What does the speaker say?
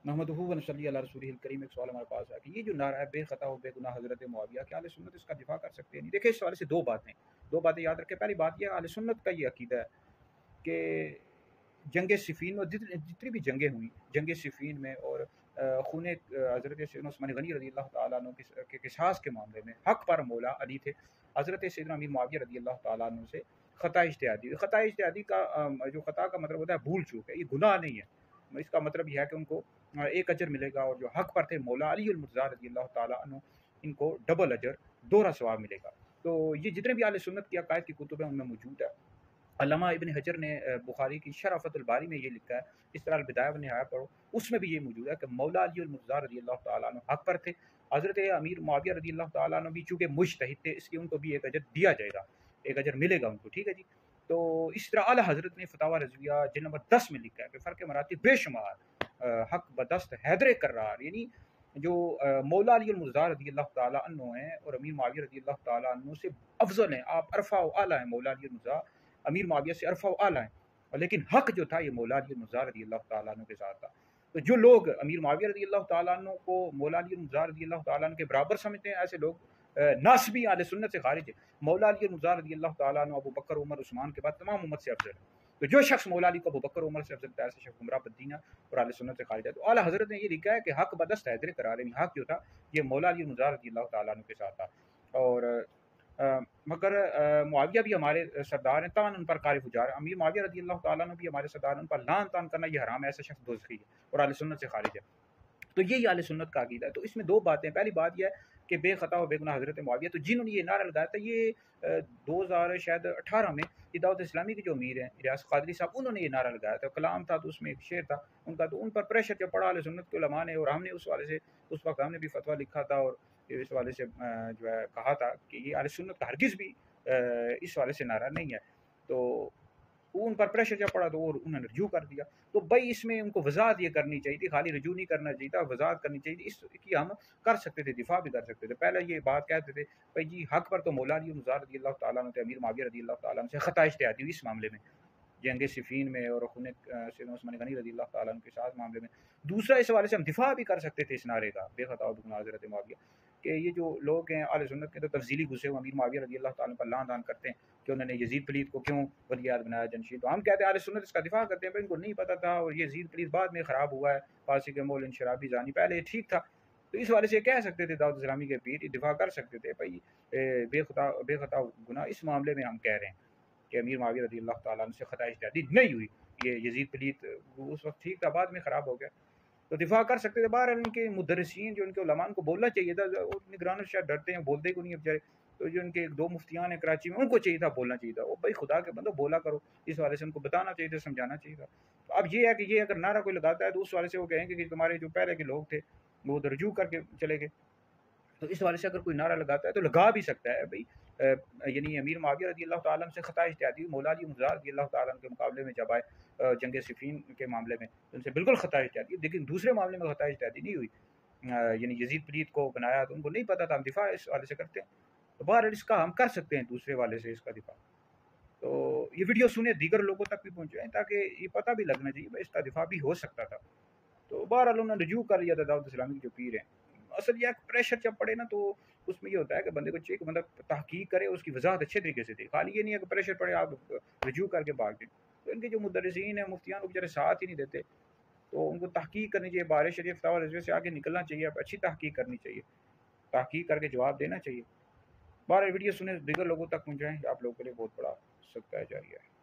नहमदुहु व नसल्ली अला रसूलिहिल करीम। एक सवाल हमारे पास है कि ये जो नारा है बेखता व बेगुनाह हज़रत मुआविया, क्या अहले सुन्नत इसका दिफा कर सकते हैं? नहीं, देखिए इस हवाले से दो बातें याद रखें। पहली बात यह अहले सुन्नत का ये अकीदा है कि जंग सिफ़ीन में जितनी भी जंगें हुई, जंग सिफ़ीन में और खून हज़रत सैयदना उस्मान गनी रज़ी अल्लाह तआला अन्हु के क़िसास के मामले में हक़ पर मौला अली थे। हज़रत सैयदना अमीर मुआविया रज़ी अल्लाह तआला अन्हु से ख़ता इज्तिहादी, ख़ता इज्तिहादी का जो ख़ता का मतलब होता है भूल चूक है, ये गुनाह नहीं है। इसका मतलब यह है कि उनको एक अजर मिलेगा, और जो हक़ पर थे मौला अली अल मुर्तज़ा रज़ी अल्लाह तआला अन्हु, इनको डबल अजर, दोहरा सवाब मिलेगा। तो ये जितने भी अहले सुन्नत की अक़ायद की कुतुब हैं उनमें मौजूद है। अल्लामा इब्न हजर ने बुखारी की शरह फतुल बारी में ये लिखा है, इस तरह अल-बिदाया व निहाया पढ़ो, उसमें भी ये मौजूद है कि मौला अली अल मुर्तज़ा रज़ी अल्लाह तआला अन्हु हक़ पर थे। हज़रत अमीर मुआविया रज़ी अल्लाह तआला अन्हु भी चूँकि मुज्तहिद थे, इसलिए उनको भी एक अजर दिया जाएगा, एक अजर मिलेगा उनको, ठीक है जी। तो इस तरह आला हज़रत ने फतावा रज़विया जिल्द नंबर 10 में लिखा है कि फ़र्क़ मरातिब बेशुमार, हक़ बदस्त हैदर कर्रार, यानी जो मौला अली अल मुर्तज़ा रज़ी अल्लाह तआला अन्हु हैं और अमीर मुआविया रज़ी अल्लाह तआला अन्हु से अफ़ज़ल हैं, आप अरफ़ा व आला हैं। मौला अली अल मुर्तज़ा अमीर मुआविया से अरफ़ा व आला हैं, लेकिन हक़ जो था ये मौला अली अल मुर्तज़ा रज़ी अल्लाह तआला अन्हु के साथ था। तो जो लोग अमीर मुआविया रज़ी अल्लाह तआला अन्हु को मौला अली अल मुर्तज़ा रज़ी अल्लाह तआला अन्हु के बराबर समझते हैं, ऐसे लोग नासबी अहले सुन्नत से खारिज है। मौला अली अल मुर्तज़ा रज़ी अल्लाह तआला अन्हु अबू बकर, उमर, उस्मान के बाद तमाम उम्मत से अफ़ज़ल है। तो जो शख्स मौला अली को अबू बकर, उमर से अफ़ज़ल है, ऐसे शख्स गुमराह बद्दीन है और अहले सुन्नत से खारिज है। तो आला हज़रत ने ये लिखा है कि हक़ बदस्त हैदर करार, यानी हक़ जो था ये मौला अली अल मुर्तज़ा रज़ी अल्लाह तआला अन्हु के साथ था। और मगर मुआविया भी हमारे सरदार हैं, तान उन पर कारी फुजार है। अमीर मुआविया रज़ी अल्लाह तआला अन्हु भी हमारे सरदार हैं, उन पर लान तान करना ये हराम है, ऐसा शख्स दोज़खी है और अहले सुन्नत से खारिज है। तो यही अहले सुन्नत का अकीदा है। तो इसमें दो बातें, पहली बात यह है कि बेखता व बेगुनाह हज़रत मुआविया, तो जिन्होंने ये नारा लगाया था, ये 2018 में ये दावत इस्लामी के जो अमीर हैं रियास क़ादरी साहब, उन्होंने ये नारा लगाया था। कलाम था तो उसमें एक शेर था उनका, तो उन पर प्रेशर जब पड़ा अहले सुन्नत के उलमा ने, और हमने उस वाले से उस वक्त हमने भी फतवा लिखा था और इस वाले से जो है कहा था कि ये अहले सुन्नत का हरगिज़ भी इस वाले से नारा नहीं है। तो उन पर प्रेशर जब पड़ा तो वो उन्होंने रजू कर दिया। तो भाई इसमें उनको वज़ाहत ये करनी चाहिए थी, खाली रजू नहीं करना चाहिए था, वज़ाहत करनी चाहिए थी। इसकी हम कर सकते थे, दिफा भी कर सकते थे। पहले ये बात कहते थे भाई जी हक़ पर तो मौला अली मुर्तज़ा रज़ी अल्लाह तआला अन्हु थे, अमीर मुआविया रज़ी अल्लाह तआला अन्हु से ख़ता इज्तिहादी हुई इस मामले में, जंग सिफ़ीन में और खून सैयदना उस्मान गनी रज़ी अल्लाह तआला अन्हु के साथ मामले में। दूसरा, इस हवाले से हम दिफा भी कर सकते थे इस नारे का, बेखता व बेगुनाह हज़रत मुआविया, कि ये जो लोग हैं अहले सुन्नत के, तो तफ़ज़ीली गुस्से हुए अमीर मुआविया रज़ी अल्लाह तआला पर लान तान करते हैं कि उन्होंने यज़ीद पलीत को क्यों वली-ए-अहद बनाया जनशीन। तो हम कहते हैं अहले सुन्नत इसका दिफा करते हैं, भाई इनको नहीं पता था और यज़ीद पलीत बाद में ख़राब हुआ है, फासिक मोलिन शराबी ज़ानी, पहले ठीक था। तो इस वाले से कह सकते थे दाऊद इस्लामी के पीर, दिफा कर सकते थे भाई बेखता गुनाह इस मामले में हम कह रहे हैं कि अमीर मुआविया रज़ी अल्लाह तआला अन्हु से ख़ता इज्तिहादी नहीं हुई। ये यज़ीद पलीत उस वक्त ठीक था, बाद में ख़राब हो गया, तो दिफा कर सकते थे। बहरहाल उनके मुदर्रिसीन जो उनके उलमा, उनको बोलना चाहिए था, और निगरान शायद डरते हैं, बोलते को नहीं है बेचारे। तो जो उनके 2 मुफ्तियान हैं कराची में, उनको चाहिए था, बोलना चाहिए था, ओ भाई खुदा के बंदो बोला करो, इस वाले से उनको बताना चाहिए था, समझाना चाहिए था। तो अब ये है कि ये अगर नारा कोई लगाता है तो उस वाले से वो कहेंगे कि तुम्हारे जो पहले के लोग थे वो तो रजू करके चले गए। तो इस वाले से अगर कोई नारा लगाता है तो लगा भी सकता है भाई, यानी अमीर मुआविया रज़ी अल्लाह तआला अन्हु से ख़ता इज्तिहादी मौला अली मुर्तज़ा रज़ी अल्लाह तआला अन्हु के मुकाबले में जब आए जंग सिफ़ीन के मामले में, तो उनसे बिल्कुल ख़ता इज्तिहादी, लेकिन दूसरे मामले में ख़ता इज्तिहादी नहीं हुई। यानी यज़ीद पलीत को बनाया तो उनको नहीं पता था, हम दिफा इस वाले से करते हैं। तो बहरहाल इसका हम कर सकते हैं दूसरे वाले से इसका दिफा। तो ये वीडियो सुने, दीगर लोगों तक भी पहुँचाएँ, ताकि ये पता भी लगना चाहिए भाई इसका दिफा भी हो सकता था। तो बहरहाल उन्होंने रजू कर लिया था दाऊद इस्लामी के जो पीर हैं। असल ये है कि प्रेशर जब पड़े ना, तो उसमें ये होता है कि बंदे को चाहिए कि बंदा तहकीक करे, उसकी वज़ाहत अच्छे तरीके से दे। खाली ये नहीं है कि प्रेशर पड़े आप रजू करके भाग दें। तो इनके जो मुदर्रिसीन हैं, मुफ्तियान, वो बेचारे साथ ही नहीं देते। तो उनको तहकीक करनी चाहिए, बारिश शरीफ फतावा रज़विया से आगे निकलना चाहिए, अच्छी तहकीक करनी चाहिए, तहकीक करके जवाब देना चाहिए। बहरहाल वीडियो सुने, दीगर लोगों तक पहुँचाएँ, आप लोगों के लिए बहुत बड़ा सदका जारिया है।